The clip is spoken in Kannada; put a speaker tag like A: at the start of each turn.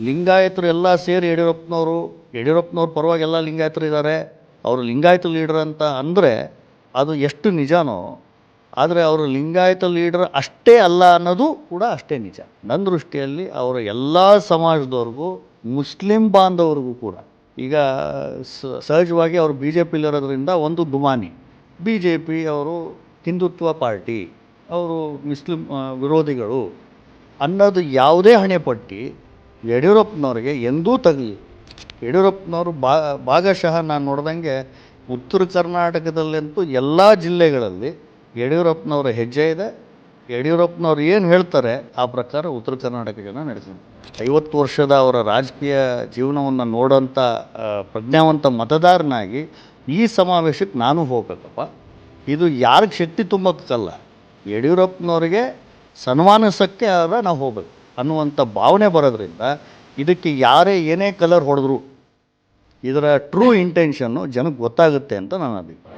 A: ಲಿಂಗಾಯತರು ಎಲ್ಲ ಸೇರಿ ಯಡಿಯೂರಪ್ಪನವ್ರ ಪರವಾಗಿ ಎಲ್ಲ ಲಿಂಗಾಯತರು ಇದ್ದಾರೆ, ಅವರು ಲಿಂಗಾಯತ ಲೀಡರ್ ಅಂತ ಅಂದರೆ ಅದು ಎಷ್ಟು ನಿಜನೋ, ಆದರೆ ಅವರು ಲಿಂಗಾಯತ ಲೀಡರ್ ಅಷ್ಟೇ ಅಲ್ಲ ಅನ್ನೋದು ಕೂಡ ಅಷ್ಟೇ ನಿಜ. ನನ್ನ ದೃಷ್ಟಿಯಲ್ಲಿ ಅವರ ಎಲ್ಲ ಸಮಾಜದವ್ರಿಗೂ, ಮುಸ್ಲಿಂ ಬಾಂಧವರಿಗೂ ಕೂಡ ಈಗ ಸಹಜವಾಗಿ ಅವರು ಬಿ ಜೆ ಪಿಲಿರೋದ್ರಿಂದ ಒಂದು ಗುಮಾನಿ, ಬಿ ಜೆ ಪಿ ಅವರು ಹಿಂದುತ್ವ ಪಾರ್ಟಿ, ಅವರು ಮುಸ್ಲಿಂ ವಿರೋಧಿಗಳು ಅನ್ನೋದು ಯಾವುದೇ ಹಣೆಪಟ್ಟಿ ಯಡಿಯೂರಪ್ಪನವ್ರಿಗೆ ಎಂದೂ ತಗಲಿ. ಯಡಿಯೂರಪ್ಪನವರು ಭಾಗಶಃ ನಾನು ನೋಡ್ದಂಗೆ ಉತ್ತರ ಕರ್ನಾಟಕದಲ್ಲಂತೂ ಎಲ್ಲ ಜಿಲ್ಲೆಗಳಲ್ಲಿ ಯಡಿಯೂರಪ್ಪನವರ ಹೆಜ್ಜೆ ಇದೆ. ಯಡಿಯೂರಪ್ಪನವ್ರು ಏನು ಹೇಳ್ತಾರೆ ಆ ಪ್ರಕಾರ ಉತ್ತರ ಕರ್ನಾಟಕ ಜನ ನಡೆಸ್ತಾರೆ. 50 ವರ್ಷದ ಅವರ ರಾಜಕೀಯ ಜೀವನವನ್ನು ನೋಡೋಂಥ ಪ್ರಜ್ಞಾವಂತ ಮತದಾರನಾಗಿ ಈ ಸಮಾವೇಶಕ್ಕೆ ನಾನು ಹೋಗ್ಬೇಕಪ್ಪ. ಇದು ಯಾರಿಗೆ ಶಕ್ತಿ ತುಂಬಕ್ಕಲ್ಲ, ಯಡಿಯೂರಪ್ಪನವ್ರಿಗೆ ಸನ್ಮಾನಿಸೋಕ್ಕೆ ನಾವು ಹೋಗ್ಬೇಕು ಅನ್ನುವಂಥ ಭಾವನೆ ಬರೋದ್ರಿಂದ ಇದಕ್ಕೆ ಯಾರೇ ಏನೇ ಕಲರ್ ಹೊಡೆದ್ರು ಇದರ ಟ್ರೂ ಇಂಟೆನ್ಷನ್ನು ಜನಕ್ಕೆ ಗೊತ್ತಾಗುತ್ತೆ ಅಂತ ನನ್ನ ಅಭಿಪ್ರಾಯ.